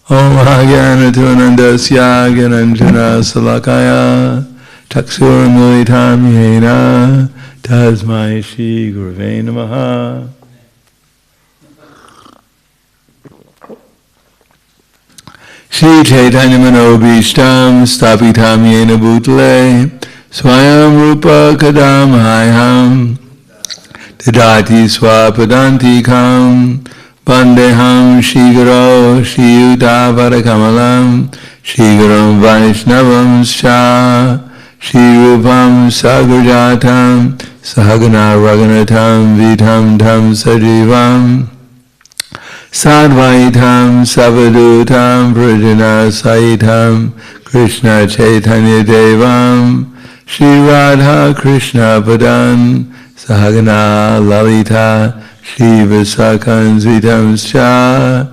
Om Agyanatvanandasya Gyananjana Salakaya Chaksurmilitam Yena Tasmai Shri Gurave Namaha. Shri Chaitanya Manobhishtam Stapitam Yena Bhutale Swayam Rupa Kadam Hayam Dadati Swapadantikam Vandeham Shigaro Shri Udavarakamalam Shigaram Vaishnavam Sha Shri Rupam Sagarjatam Sahagana Raghunatam Vitam Tam Sajivam Sadvaitam Savadutam Prajana Saitam Krishna Chaitanya Devam Shri Radha Krishna Padan Sahagana Lalita Shri Visakan Zvitam Scha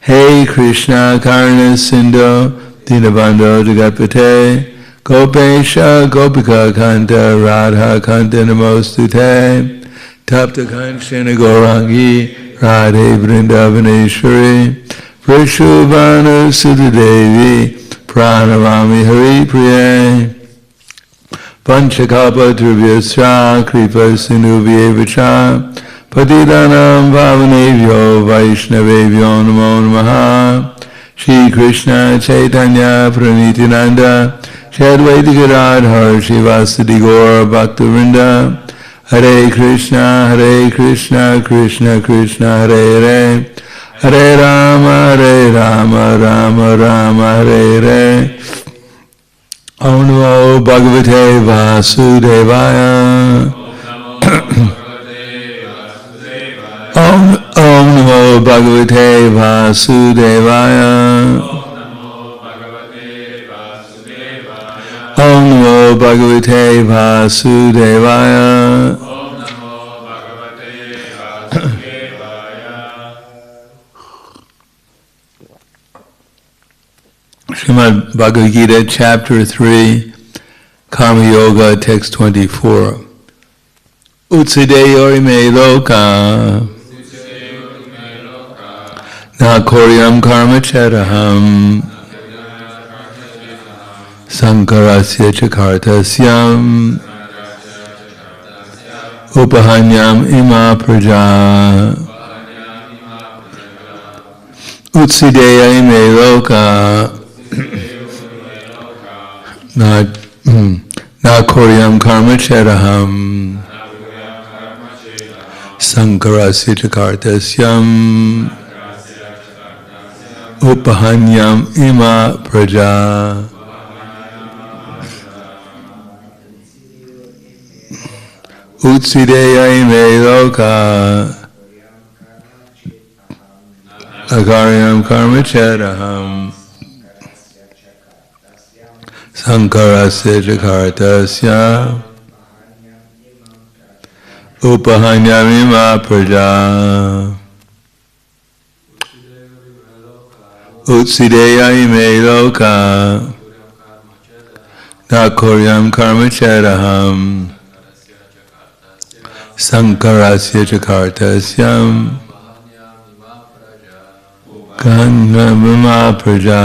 Hey Krishna Karna Sindho Dinabandho Jagatpate Gopesha Gopika Kanta Radha Kanta Namostute Tapta Kanchana Gaurangi Radhe Vrindavaneshwari Vrishubhanu Sutadevi Pranavami Hari Priye Panchakapa Drubhyasya Kripa Sindhubhyevacha Patidanam Bhavanevyo Vaishnavevyo Namo Namaha Shri Krishna Chaitanya Pranitinanda Shri Advaita Radha Shivasadi Gaur Bhaktivinoda Hare Krishna Krishna Krishna Hare Hare Hare Rama Rama Rama Hare Hare Om Namo Bhagavate Vasudevaya Om Namo Bhagavate Vasudevaya Om Namo Bhagavate Vasudevaya Srimad Bhagavad Gita, Chapter 3, Karma Yoga, Text 24. Utsadeyo ime loka na koryam karma charaham sankarasya chakartasyam upahanyam ima praja Utsadeya ime loka na koryam karma charaham sankarasya chakartasyam upahanyam ima praja Utsadeya ime loka akaryam karma charaham sankarasya chakartasya upahanyamima praja Utsadeya ime loka nakoryam karma charaham sankarasya chakartasyam Kanamima praja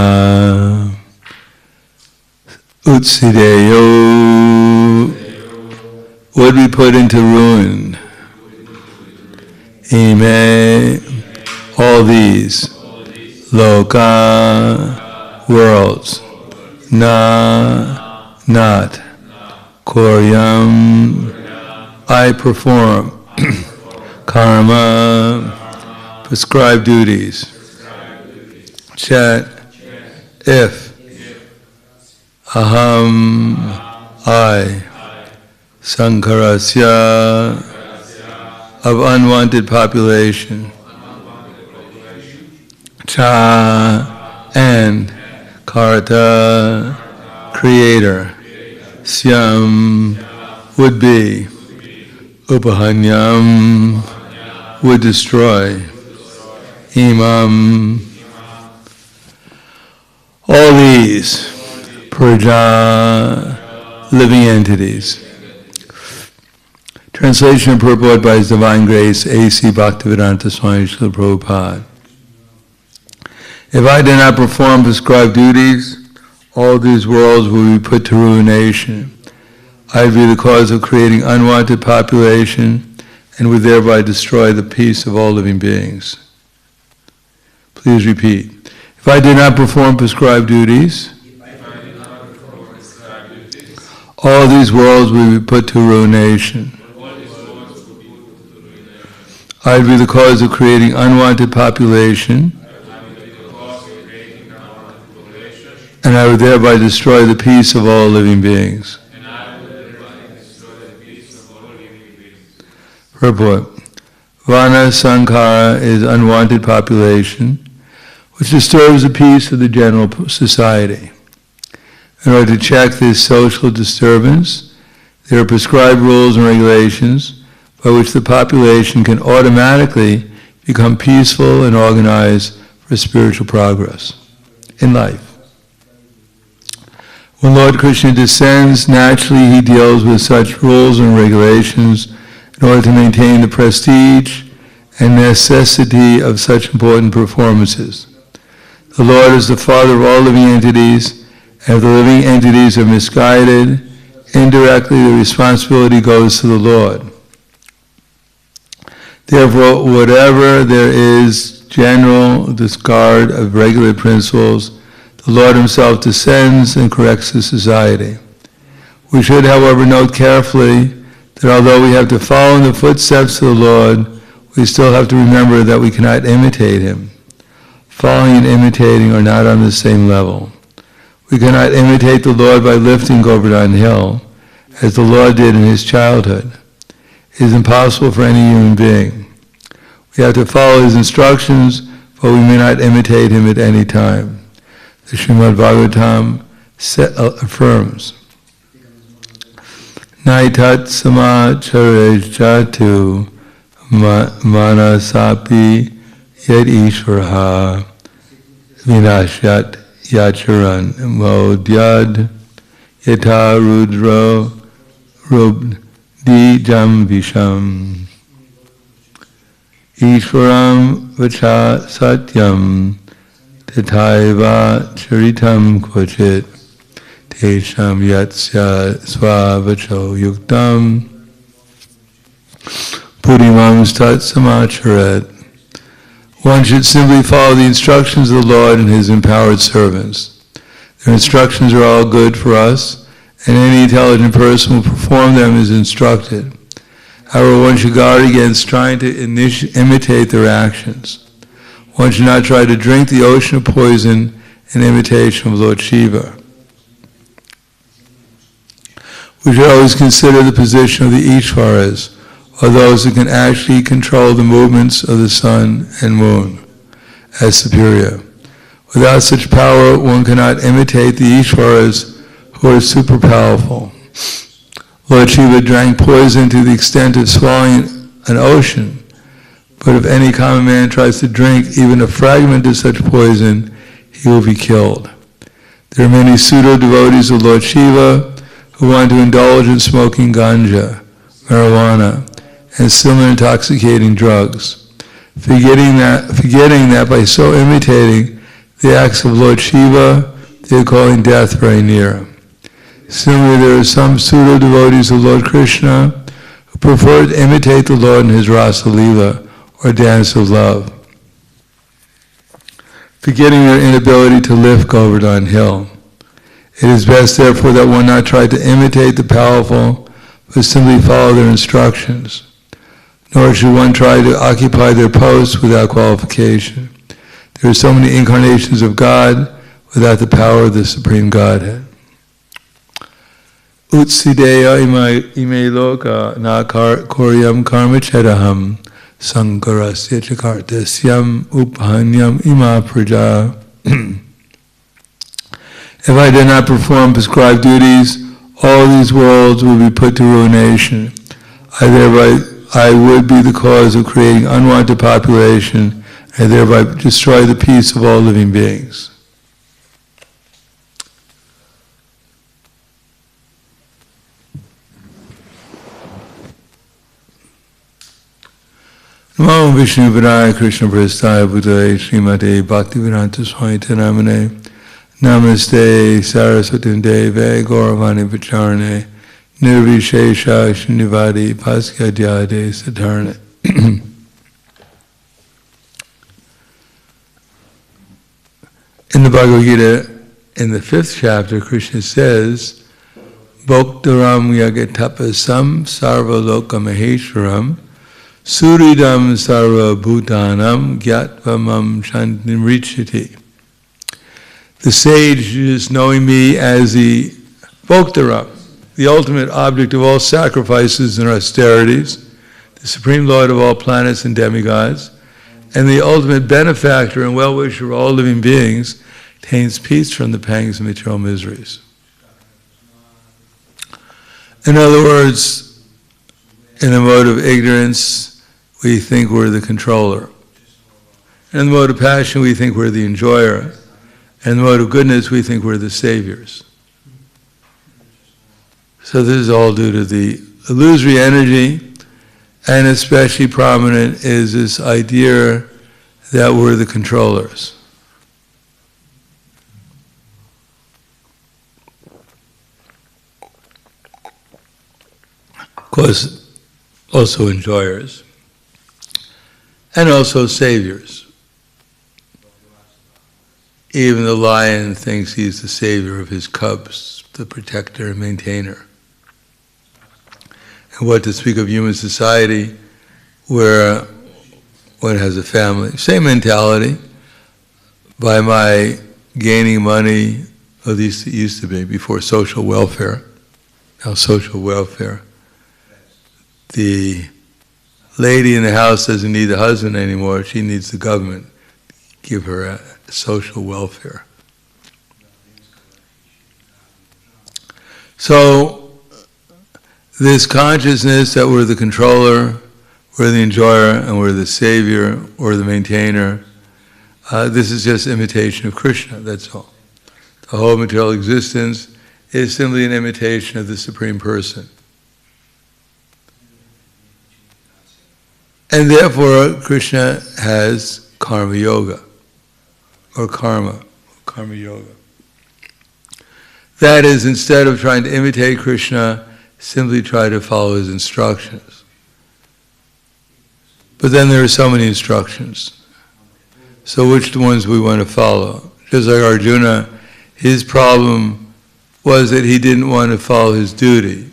Utsadeyo would be put into ruin. Ime, all these, loka, worlds, na, not, koryam, I perform, karma, prescribed duties, chat, if, aham, I, sankarasya, of unwanted population, cha, and, karta, creator, syam, would be, upahanyam, would destroy, imam, all these, praja, living entities. Translation and purport by His Divine Grace, A.C. Bhaktivedanta Swami Srila Prabhupada. If I did not perform prescribed duties, all these worlds will be put to ruination. I would be the cause of creating unwanted population and would thereby destroy the peace of all living beings. Please repeat. If I did not perform prescribed duties, all these worlds will be put to ruination. I would be the cause of creating unwanted population, and I would thereby destroy the peace of all living beings. Purport. Vana Sankara is unwanted population, which disturbs the peace of the general society. In order to check this social disturbance, there are prescribed rules and regulations by which the population can automatically become peaceful and organized for spiritual progress in life. When Lord Krishna descends, naturally he deals with such rules and regulations in order to maintain the prestige and necessity of such important performances. The Lord is the Father of all living entities, and if the living entities are misguided, indirectly the responsibility goes to the Lord. Therefore, whatever there is general discard of regular principles, the Lord himself descends and corrects the society. We should, however, note carefully that although we have to follow in the footsteps of the Lord, we still have to remember that we cannot imitate him. Following and imitating are not on the same level. We cannot imitate the Lord by lifting Govardhan Hill, as the Lord did in his childhood. It is impossible for any human being. We have to follow his instructions, but we may not imitate him at any time. The Srimad Bhagavatam affirms, Naitat samachare jatu manasapi yad ishvaraha vinashyat yacharan modyad yata rudro rubdijam visham ishvaram vacha satyam tataiva charitam kvachit tesham yatsya swavacho yuktam pudimam stat samacharet. One should simply follow the instructions of the Lord and his empowered servants. Their instructions are all good for us, and any intelligent person will perform them as instructed. However, one should guard against trying to imitate their actions. One should not try to drink the ocean of poison in imitation of Lord Shiva. We should always consider the position of the Ishvaras, or those who can actually control the movements of the sun and moon, as superior. Without such power, one cannot imitate the Ishvaras who are super powerful. Lord Shiva drank poison to the extent of swallowing an ocean, but if any common man tries to drink even a fragment of such poison, he will be killed. There are many pseudo-devotees of Lord Shiva who want to indulge in smoking ganja, marijuana, and similar intoxicating drugs, forgetting that by so imitating the acts of Lord Shiva, they are calling death very near. Similarly, there are some pseudo-devotees of Lord Krishna who prefer to imitate the Lord in his Rasa Leela, or dance of love, forgetting their inability to lift Govardhan Hill. It is best, therefore, that one not try to imitate the powerful, but simply follow their instructions. Nor should one try to occupy their posts without qualification. There are so many incarnations of God without the power of the Supreme Godhead. Utsideya ime loka na koryam karma chedaham sankarasya chakartasyam uphanyam ima praja. If I did not perform prescribed duties, all these worlds will be put to ruination. I would be the cause of creating unwanted population and thereby destroy the peace of all living beings. Namo Vishnu Vidaya Krishna Prasthaya Bhutale Srimate Bhaktivedanta Swami Namane Namaste Saraswati Deve Gauravani Vicharane Nirvishesha Srinivadi Paskadyade Satarne. In the Bhagavad Gita, in the 5th chapter, Krishna says, Bhoktaram Yagatapasam Sarva Loka Maheshwaram Suridam Sarva Bhutanam Gyatvamam Shantimrichati. The sage is knowing me as the Bhoktaram, the ultimate object of all sacrifices and austerities, the supreme lord of all planets and demigods, and the ultimate benefactor and well-wisher of all living beings, attains peace from the pangs of material miseries. In other words, in the mode of ignorance, we think we're the controller. In the mode of passion, we think we're the enjoyer. In the mode of goodness, we think we're the saviors. So this is all due to the illusory energy, and especially prominent is this idea that we're the controllers. Of course, also enjoyers, and also saviors. Even the lion thinks he's the savior of his cubs, the protector and maintainer. And what to speak of human society, where one has a family. Same mentality. By my gaining money, at least it used to be, before social welfare, now social welfare, the lady in the house doesn't need the husband anymore, she needs the government to give her a social welfare. So, this consciousness that we're the controller, we're the enjoyer, and we're the savior, or the maintainer, this is just imitation of Krishna, that's all. The whole material existence is simply an imitation of the Supreme Person. And therefore, Krishna has karma yoga, or karma yoga. That is, instead of trying to imitate Krishna, simply try to follow his instructions. But then there are so many instructions. So which ones we want to follow? Just like Arjuna, his problem was that he didn't want to follow his duty.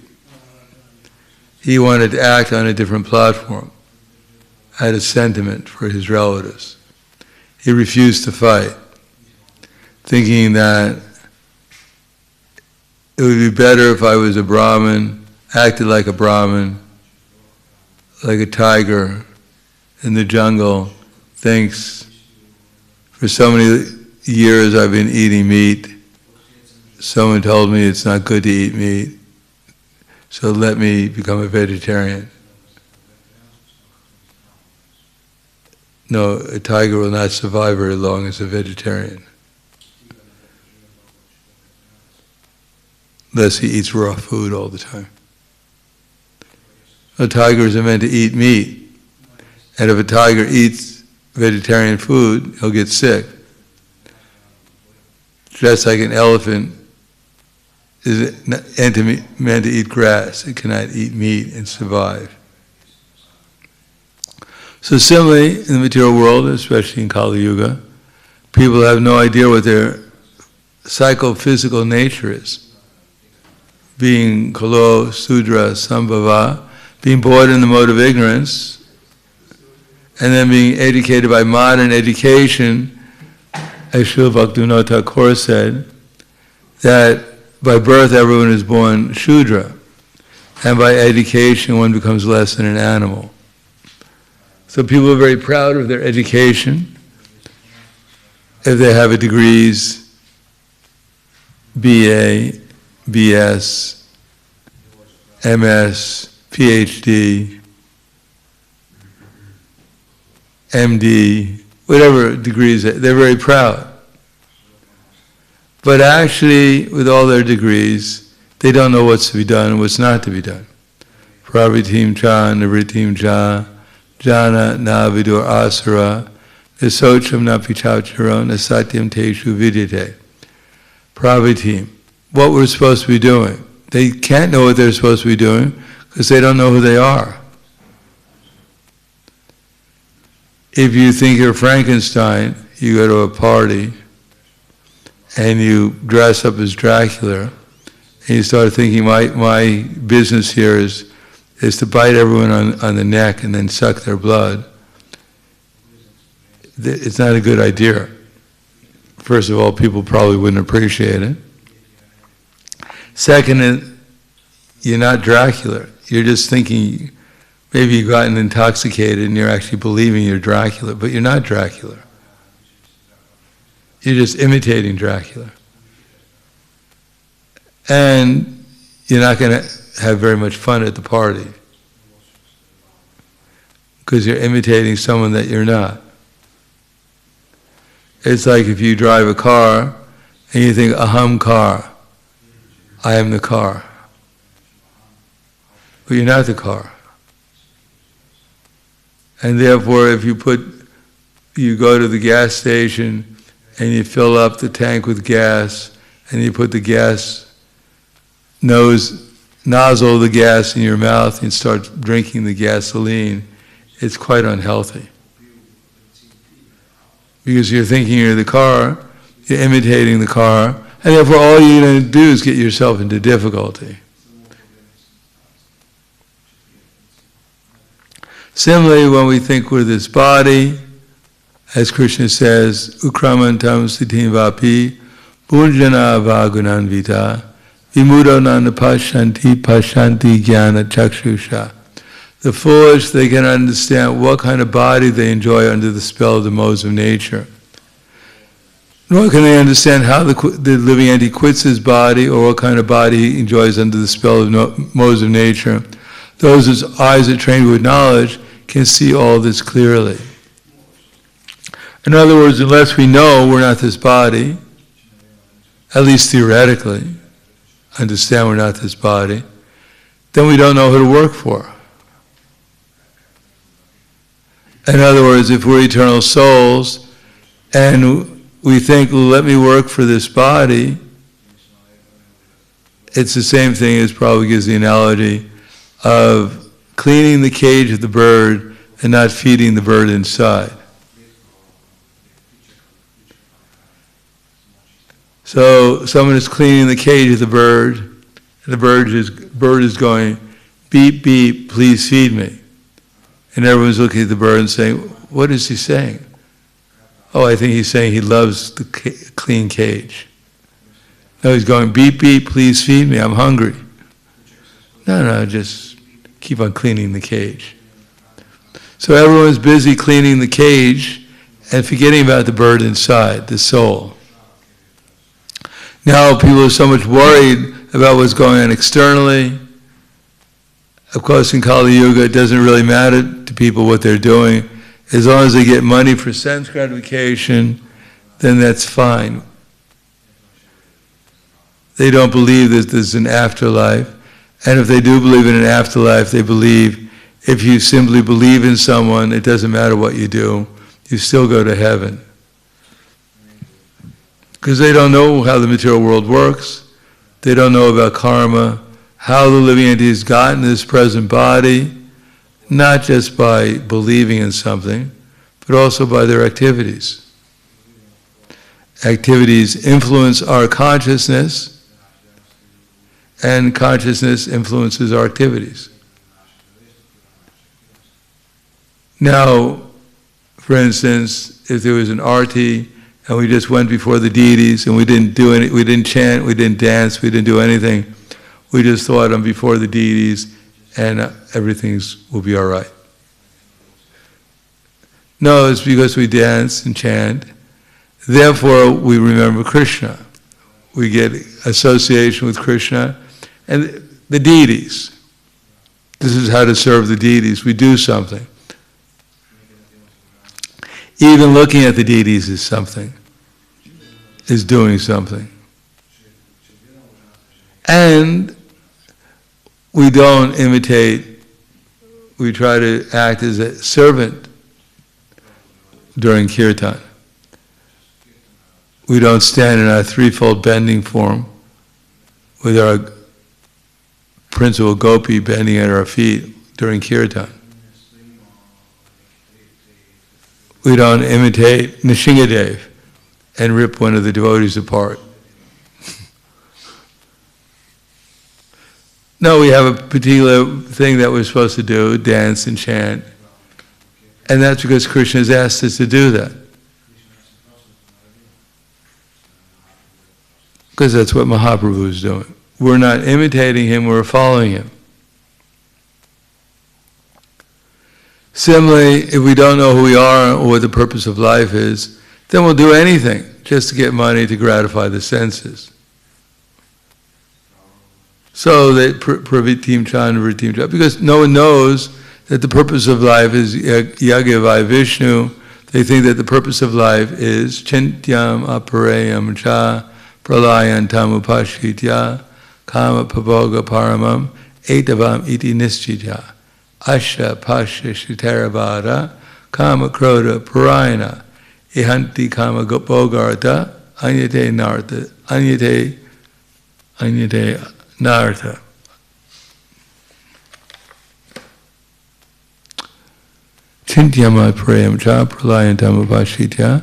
He wanted to act on a different platform, had a sentiment for his relatives. He refused to fight, thinking that it would be better if I was a Brahmin, acted like a Brahmin, like a tiger in the jungle, thinks, for so many years I've been eating meat. Someone told me it's not good to eat meat, so let me become a vegetarian. No, a tiger will not survive very long as a vegetarian, unless he eats raw food all the time. The tigers are meant to eat meat, and if a tiger eats vegetarian food, he'll get sick. Just like an elephant is meant to eat grass, it cannot eat meat and survive. So similarly, in the material world, especially in Kali Yuga, people have no idea what their psychophysical nature is. Being Kalo, Sudra, Sambhava, being born in the mode of ignorance, and then being educated by modern education, as Srila Bhaktivinoda Thakur said, that by birth everyone is born Shudra, and by education one becomes less than an animal. So people are very proud of their education. If they have a degrees, BA, BS, MS, PhD, MD, whatever degrees, they're very proud. But actually, with all their degrees, they don't know what's to be done and what's not to be done. Pravritim cha, nivritim cha, jana na vidur asura, nisocham na pichaucharo, nasatyam teshu vidyate. Praviti, what we're supposed to be doing. They can't know what they're supposed to be doing because they don't know who they are. If you think you're Frankenstein, you go to a party and you dress up as Dracula and you start thinking, my business here is to bite everyone on the neck and then suck their blood. It's not a good idea. First of all, people probably wouldn't appreciate it. Second, you're not Dracula. You're just thinking, maybe you've gotten intoxicated and you're actually believing you're Dracula, but you're not Dracula. You're just imitating Dracula. And you're not going to have very much fun at the party because you're imitating someone that you're not. It's like if you drive a car and you think, aham car, I am the car. But you're not the car. And therefore, if you go to the gas station and you fill up the tank with gas and you put the gas nozzle of the gas in your mouth and start drinking the gasoline, it's quite unhealthy. Because you're thinking you're the car, you're imitating the car, and therefore all you're going to do is get yourself into difficulty. Similarly, when we think we're this body, as Krishna says, Ukramantam sitim vapi, bunjana vagunanvita, vimudananda pashanti jnana chakshusha. The foolish, they can understand what kind of body they enjoy under the spell of the modes of nature. Nor can they understand how the living entity quits his body or what kind of body he enjoys under the spell of modes of nature. Those whose eyes are trained with knowledge can see all this clearly. In other words, unless we know we're not this body, at least theoretically, understand we're not this body, then we don't know who to work for. In other words, if we're eternal souls and we think, well, let me work for this body, it's the same thing as probably gives the analogy of cleaning the cage of the bird and not feeding the bird inside. So someone is cleaning the cage of the bird, and the bird is going, beep, beep, please feed me. And everyone's looking at the bird and saying, what is he saying? Oh, I think he's saying he loves the clean cage. No, he's going, beep, beep, please feed me, I'm hungry. No, just keep on cleaning the cage. So everyone's busy cleaning the cage and forgetting about the bird inside, the soul. Now people are so much worried about what's going on externally. Of course, in Kali Yuga, it doesn't really matter to people what they're doing. As long as they get money for sense gratification, then that's fine. They don't believe that there's an afterlife. And if they do believe in an afterlife, they believe if you simply believe in someone, it doesn't matter what you do, you still go to heaven. Because they don't know how the material world works. They don't know about karma, how the living entity has gotten this present body, not just by believing in something, but also by their activities. Activities influence our consciousness, and consciousness influences our activities. Now, for instance, if there was an arti and we just went before the deities and we didn't do any, we didn't chant, we didn't dance, we didn't do anything, we just thought I'm before the deities and everything will be all right. No, it's because we dance and chant. Therefore, we remember Krishna. We get association with Krishna and the deities. This is how to serve the deities. We do something. Even looking at the deities is something, is doing something. And we don't imitate we try to act as a servant during kirtan. We don't stand in our threefold bending form with our principal gopi bending at our feet during kirtan. We don't imitate Nishingadev and rip one of the devotees apart. No, we have a particular thing that we're supposed to do, dance and chant. And that's because Krishna has asked us to do that. Because that's what Mahaprabhu is doing. We're not imitating him, we're following him. Similarly, if we don't know who we are or what the purpose of life is, then we'll do anything just to get money to gratify the senses. So that pravitim chan, vritim chan, because no one knows that the purpose of life is yagya Vishnu. They think that the purpose of life is chintyam aparayam cha pralayantam upashitya kama pavoga paramam etavam iti nischija asha pasha shitaravada kama kroda parayana ihanti kama bogarta anyate nartha anyate nartha. Chintyama prayam cha pralayantam upashitya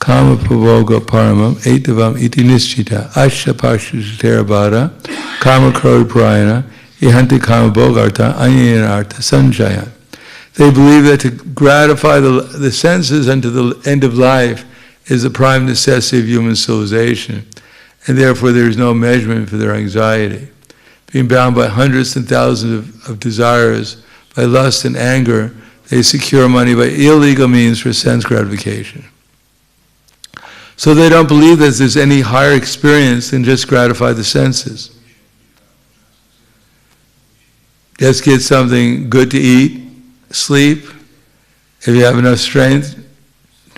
kama pavoga paramam etavam iti nischita asha pasha shitaravada kama kroda parayana ihanti kama bogarta anyanartha sanjaya. They believe that to gratify the senses unto the end of life is the prime necessity of human civilization, and therefore there is no measurement for their anxiety. Being bound by hundreds and thousands of desires, by lust and anger, they secure money by illegal means for sense gratification. So they don't believe that there's any higher experience than just gratify the senses. Just get something good to eat, sleep, if you have enough strength,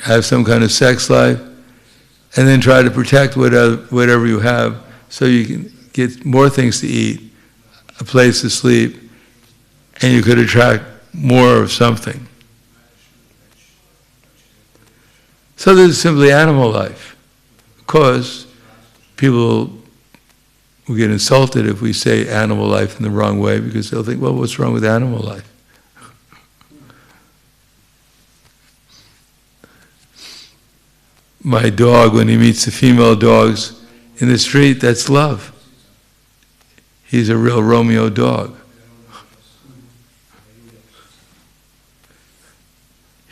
have some kind of sex life, and then try to protect whatever you have so you can get more things to eat, a place to sleep, and you could attract more of something. So this is simply animal life. Of course, people will get insulted if we say animal life in the wrong way, because they'll think, well, what's wrong with animal life? My dog, when he meets the female dogs in the street, that's love. He's a real Romeo dog.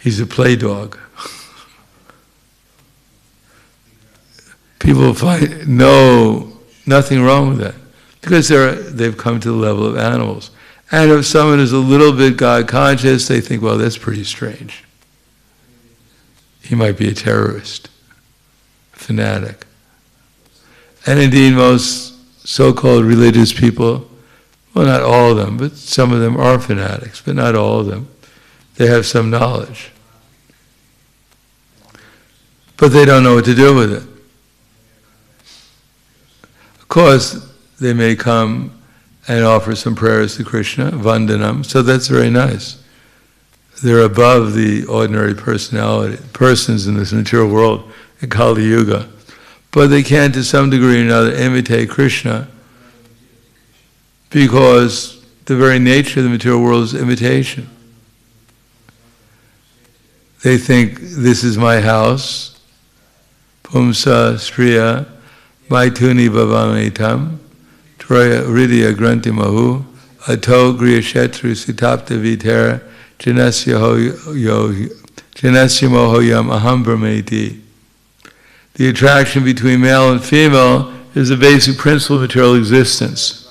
He's a play dog. People find nothing wrong with that, because they've come to the level of animals. And if someone is a little bit God conscious, they think, well, that's pretty strange. He might be a terrorist, fanatic. And indeed, most so-called religious people, well, not all of them, but some of them are fanatics, but not all of them. They have some knowledge. But they don't know what to do with it. Of course, they may come and offer some prayers to Krishna, vandanam, so that's very nice. They're above the ordinary persons in this material world in Kali Yuga. But they can, to some degree or another, imitate Krishna, because the very nature of the material world is imitation. They think, this is my house, pumsa striya maituni bhavamitam troya ridya grantimahu ato griya shetru sitapta vitera janasya mohoyam aham brahmeti. The attraction between male and female is the basic principle of material existence.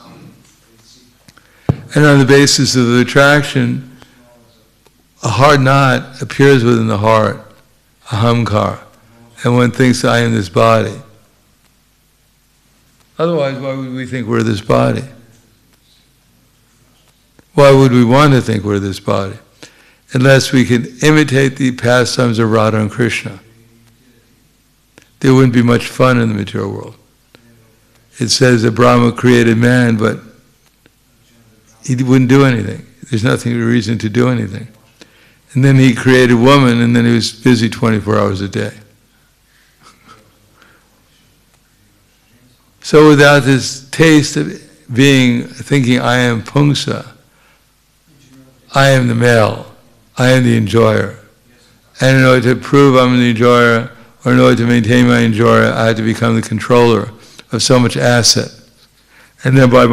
And on the basis of the attraction, a hard knot appears within the heart, ahamkar, and one thinks, I am this body. Otherwise, why would we think we're this body? Why would we want to think we're this body? Unless we can imitate the pastimes of Radha and Krishna. There wouldn't be much fun in the material world. It says that Brahma created man, but he wouldn't do anything. There's nothing, reason to do anything. And then he created woman, and then he was busy 24 hours a day. So without this taste of thinking I am pungsa, I am the male, I am the enjoyer. And in order to prove I'm the enjoyer, or in order to maintain my enjoyer, I had to become the controller of so much asset. And then by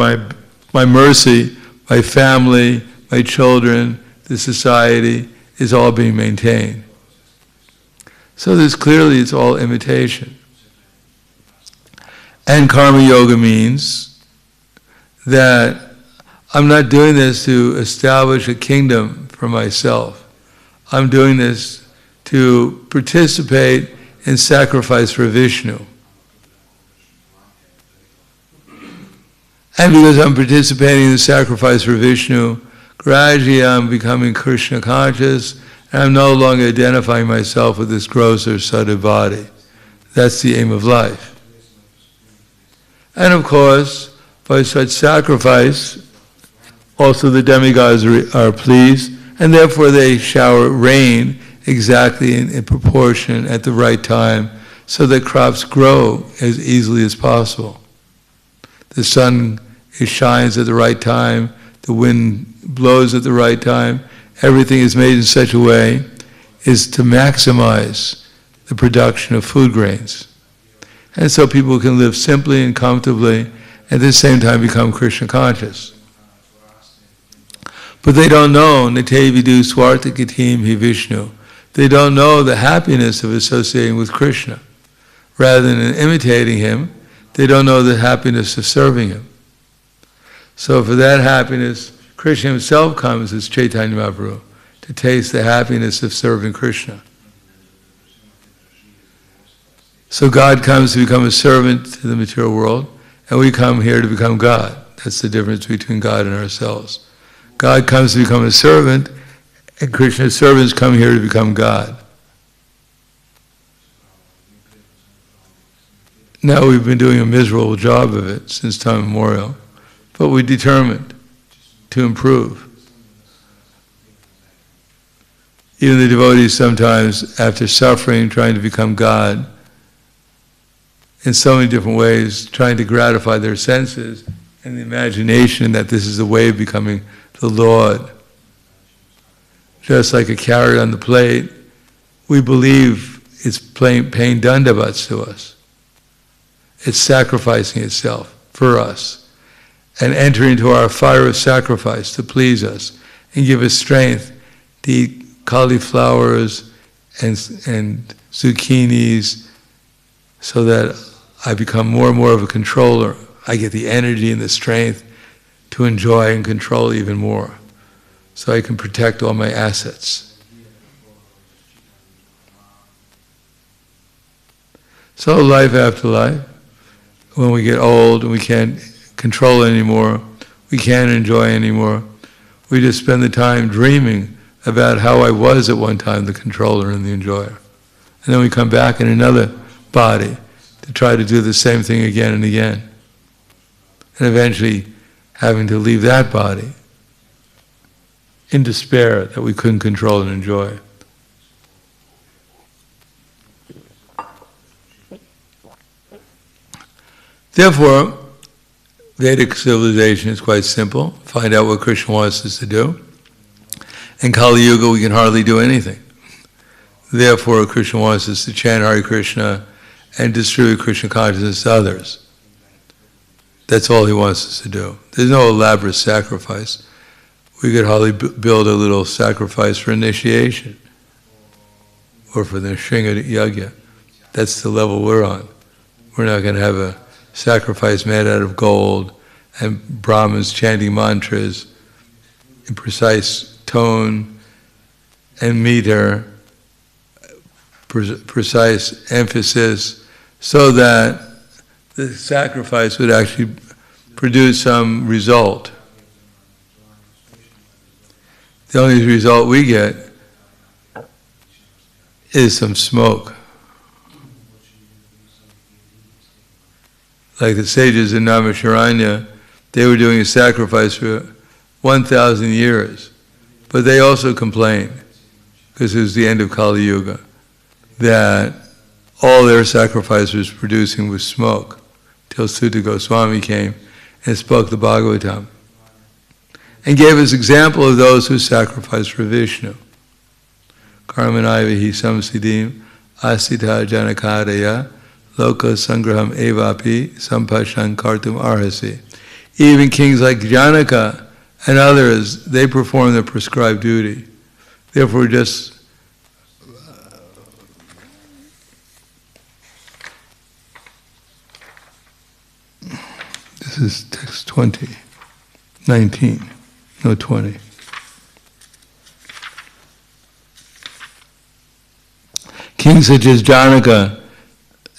my mercy, my family, my children, the society is all being maintained. So there's clearly it's all imitation. And karma yoga means that I'm not doing this to establish a kingdom for myself. I'm doing this to participate in sacrifice for Vishnu. And because I'm participating in the sacrifice for Vishnu, gradually I'm becoming Krishna conscious, and I'm no longer identifying myself with this grosser, subtle body. That's the aim of life. And of course, by such sacrifice, also the demigods are pleased, and therefore they shower rain exactly in proportion at the right time, so that crops grow as easily as possible. The sun shines at the right time, the wind blows at the right time, everything is made in such a way as to maximize the production of food grains. And so people can live simply and comfortably, at the same time become Krishna conscious. But they don't know, Nate vidu swarta gatim hi Vishnu. They don't know the happiness of associating with Krishna. Rather than imitating him, they don't know the happiness of serving him. So for that happiness, Krishna himself comes as Chaitanya Mahaprabhu to taste the happiness of serving Krishna. So God comes to become a servant to the material world, and we come here to become God. That's the difference between God and ourselves. God comes to become a servant, and Krishna's servants come here to become God. Now we've been doing a miserable job of it since time immemorial, but we're determined to improve. Even the devotees sometimes, after suffering, trying to become God, in so many different ways, trying to gratify their senses and the imagination that this is the way of becoming the Lord. Just like a carrot on the plate, we believe it's paying dandavats to us. It's sacrificing itself for us and entering into our fire of sacrifice to please us and give us strength to eat cauliflowers and zucchinis, so that I become more and more of a controller. I get the energy and the strength to enjoy and control even more, so I can protect all my assets. So life after life, when we get old and we can't control anymore, we can't enjoy anymore, we just spend the time dreaming about how I was at one time the controller and the enjoyer. And then we come back in another body to try to do the same thing again and again. And eventually having to leave that body in despair that we couldn't control and enjoy. Therefore, Vedic civilization is quite simple. Find out what Krishna wants us to do. In Kali Yuga, we can hardly do anything. Therefore, Krishna wants us to chant Hare Krishna and distribute Krishna consciousness to others. That's all he wants us to do. There's no elaborate sacrifice. We could hardly build a little sacrifice for initiation or for the Shringa Yagya. That's the level we're on. We're not going to have a sacrifice made out of gold and Brahmins chanting mantras in precise tone and meter, precise emphasis, so that the sacrifice would actually produce some result. The only result we get is some smoke. Like the sages in Naimisharanya, they were doing a sacrifice for 1,000 years. But they also complained, because it was the end of Kali Yuga, that all their sacrifices producing was smoke, till Sutta Goswami came and spoke the Bhagavatam, and gave us example of those who sacrificed for Vishnu. Karmanaiva hi samsiddhim asita janakadaya loka sangraham evapi sampashan kartum arhasi. Even kings like Janaka and others, they perform their prescribed duty. Therefore, just this is text 20, 19, no 20. Kings such as Janaka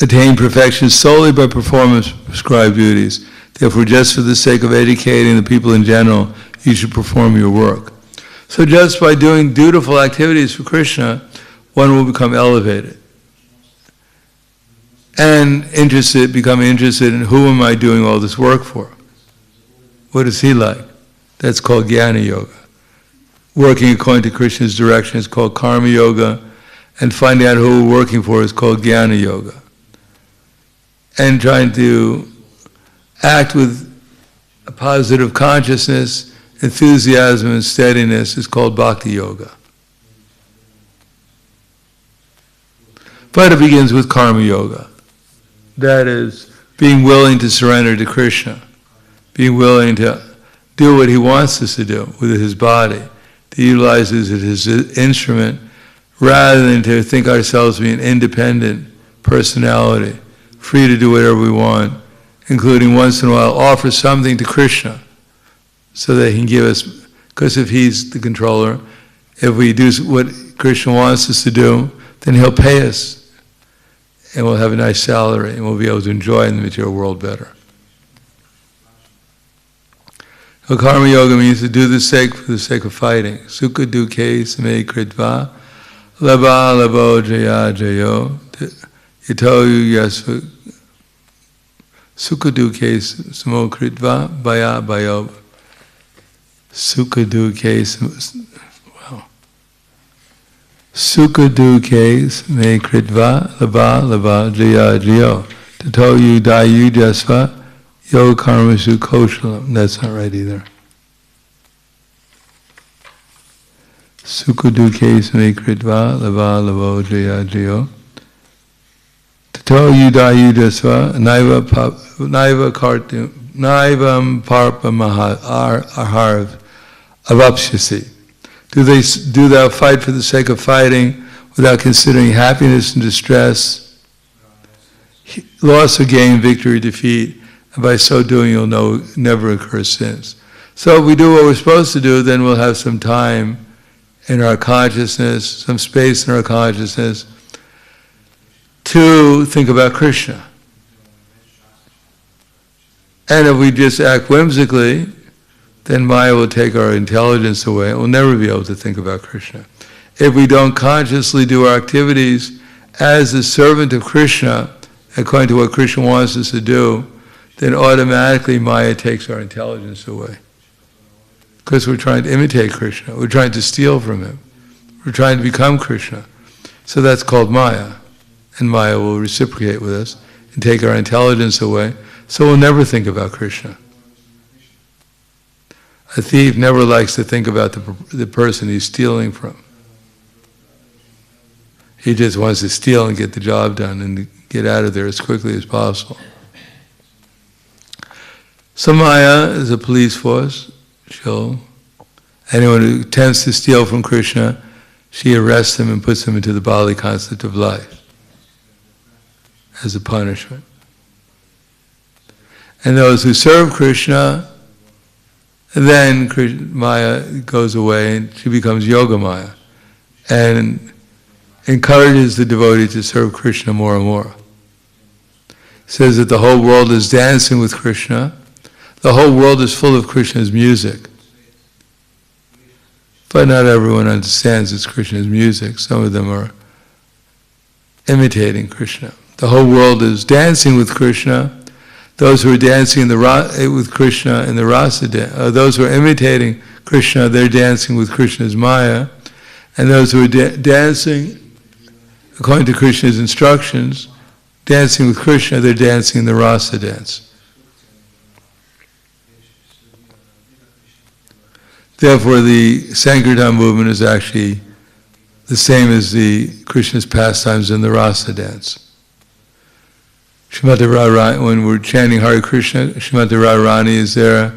attain perfection solely by performance of prescribed duties. Therefore, just for the sake of educating the people in general, you should perform your work. So just by doing dutiful activities for Krishna, one will become elevated. And become interested in who am I doing all this work for? What is he like? That's called Jnana Yoga. Working according to Krishna's direction is called Karma Yoga, and finding out who we're working for is called Jnana Yoga. And trying to act with a positive consciousness, enthusiasm, and steadiness is called Bhakti Yoga. But it begins with Karma Yoga. That is, being willing to surrender to Krishna, being willing to do what he wants us to do with his body, to utilize it as his instrument, rather than to think ourselves to be an independent personality, free to do whatever we want, including once in a while offer something to Krishna so that he can give us, because if he's the controller, if we do what Krishna wants us to do, then he'll pay us and we'll have a nice salary and we'll be able to enjoy in the material world better. So Karma Yoga means to do for the sake of fighting. Sukha dukhe same kritva lava lavo jaya jayo ito yasu sukha dukhe samo kritva baya bayo sukha dukhe sukha dukhe same kritva lava jaya jayo tato yu dayu jasva yo karma su koshalam. That's not right either. Sukha dukhe same kritva lavo jaya jayo tato yudayu dasva naiva parpa aharv avapsyasi. Do thou fight for the sake of fighting without considering happiness and distress, loss or gain, victory, defeat, and by so doing you'll never incur sins. So if we do what we're supposed to do, then we'll have some time in our consciousness, some space in our consciousness to think about Krishna. And if we just act whimsically, then Maya will take our intelligence away and we'll never be able to think about Krishna. If we don't consciously do our activities as the servant of Krishna, according to what Krishna wants us to do, then automatically Maya takes our intelligence away. Because we're trying to imitate Krishna. We're trying to steal from him. We're trying to become Krishna. So that's called Maya. And Maya will reciprocate with us and take our intelligence away. So we'll never think about Krishna. A thief never likes to think about the person he's stealing from. He just wants to steal and get the job done and get out of there as quickly as possible. So Maya is a police force. Anyone who attempts to steal from Krishna, she arrests him and puts him into the bodily concept of life as a punishment. And those who serve Krishna, then Maya goes away and she becomes Yoga Maya and encourages the devotee to serve Krishna more and more. Says that the whole world is dancing with Krishna. The whole world is full of Krishna's music. But not everyone understands it's Krishna's music. Some of them are imitating Krishna. The whole world is dancing with Krishna. Those who are dancing with Krishna in the rasa dance, those who are imitating Krishna, they're dancing with Krishna's Maya. And those who are dancing, according to Krishna's instructions, dancing with Krishna, they're dancing the rasa dance. Therefore, the Sankirtan movement is actually the same as the Krishna's pastimes in the rasa dance. Srimati Radharani, when we're chanting Hare Krishna, Srimati Radharani is there,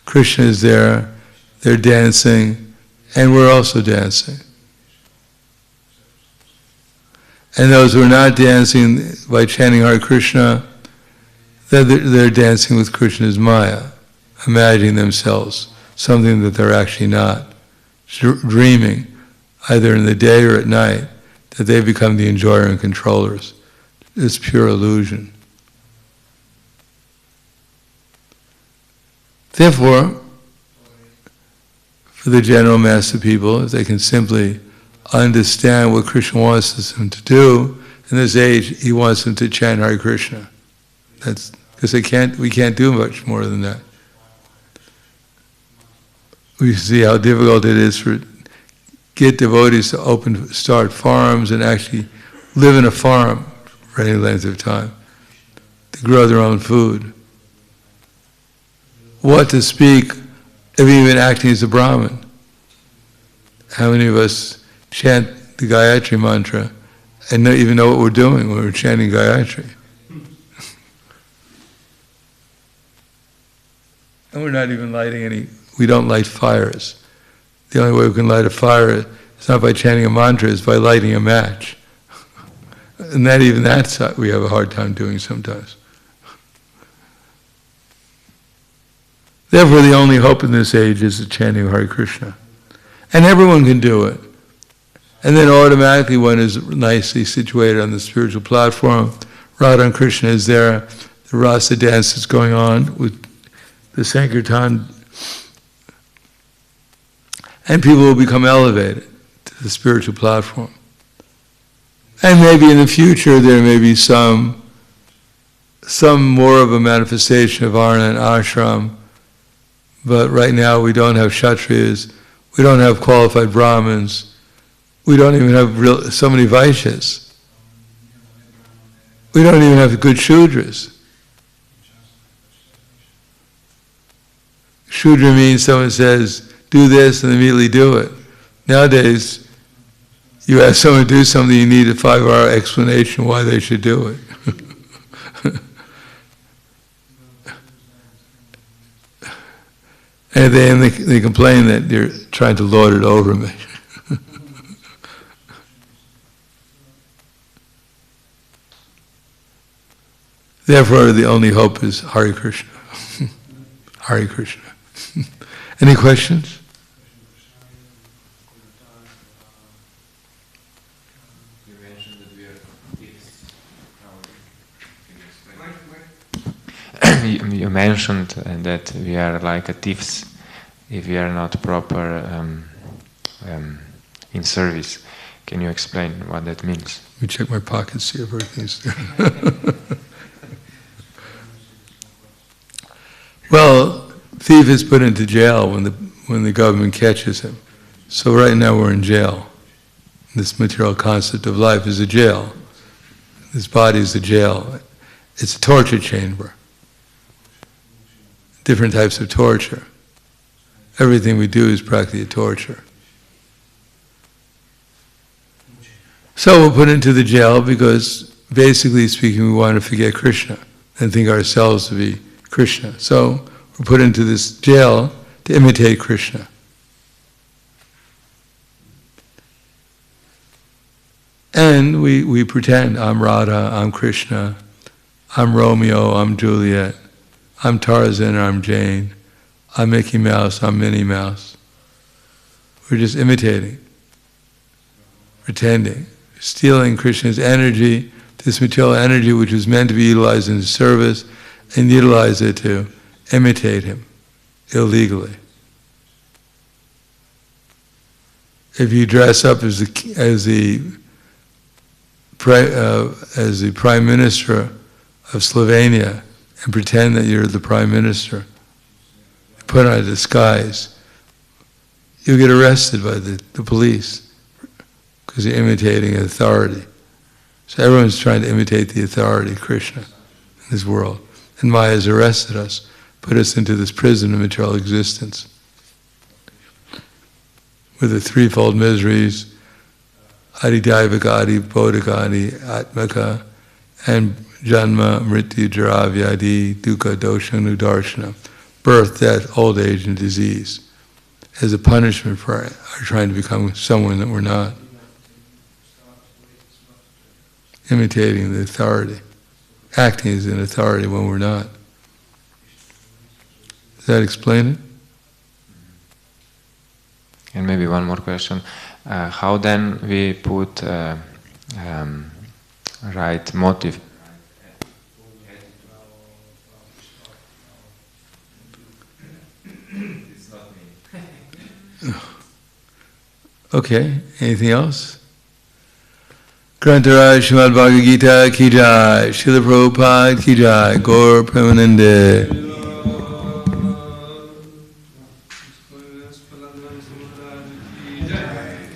Krishna is there, they're dancing, and we're also dancing. And those who are not dancing by chanting Hare Krishna, they're dancing with Krishna's Maya, imagining themselves something that they're actually not, dreaming, either in the day or at night, that they become the enjoyer and controllers. It's pure illusion. Therefore, for the general mass of people, if they can simply understand what Krishna wants them to do, in this age, he wants them to chant Hare Krishna. That's because we can't do much more than that. We see how difficult it is to get devotees to start farms and actually live in a farm for any length of time, to grow their own food. What to speak of even acting as a Brahmin? How many of us chant the Gayatri mantra and don't even know what we're doing when we're chanting Gayatri? And we're not even lighting we don't light fires. The only way we can light a fire is not by chanting a mantra, it's by lighting a match. And that's what we have a hard time doing sometimes. Therefore, the only hope in this age is the chanting of Hare Krishna. And everyone can do it. And then automatically one is nicely situated on the spiritual platform. Radha and Krishna is there. The rasa dance is going on with the Sankirtan. And people will become elevated to the spiritual platform. And maybe in the future there may be some more of a manifestation of Varna and Ashram. But right now we don't have Kshatriyas, we don't have qualified Brahmins, we don't even have so many Vaishyas. We don't even have good Shudras. Shudra means someone says, do this and immediately do it. Nowadays, you ask someone to do something, you need a 5-hour explanation why they should do it. And they complain that you're trying to lord it over me. Therefore, the only hope is Hare Krishna. Hare Krishna. Any questions? You mentioned that we are thieves. You mentioned that we are like thieves if we are not proper in service. Can you explain what that means? Let me check my pockets, see if everything's there. Well, thief is put into jail when the government catches him. So right now we're in jail. This material concept of life is a jail. This body is a jail. It's a torture chamber. Different types of torture. Everything we do is practically a torture. So we're put into the jail because, basically speaking, we want to forget Krishna and think ourselves to be Krishna. So we're put into this jail to imitate Krishna. And we pretend, I'm Radha, I'm Krishna, I'm Romeo, I'm Juliet, I'm Tarzan, I'm Jane, I'm Mickey Mouse, I'm Minnie Mouse. We're just imitating, pretending, stealing Krishna's energy, this material energy which is meant to be utilized in his service, and utilize it to imitate him illegally. If you dress up as the Prime Minister of Slovenia and pretend that you're the Prime Minister, put on a disguise, you get arrested by the police because you're imitating authority. So everyone's trying to imitate the authority of Krishna in this world. And Maya has arrested us, put us into this prison of material existence with the threefold miseries, Adidaivagadi, Bodhagadi, Atmaka, and Janma, Mrityu, Jara, Vyadi, Dukkha, Dosha, Nudarshana, birth, death, old age, and disease, as a punishment for our trying to become someone that we're not. Imitating the authority, acting as an authority when we're not. Does that explain it? And maybe one more question. How then we put right motive? Okay, anything else? Grantara Srimad Bhagavad Gita ki jai, Srila Prabhupada ki jai, Gaur Premanande. Jai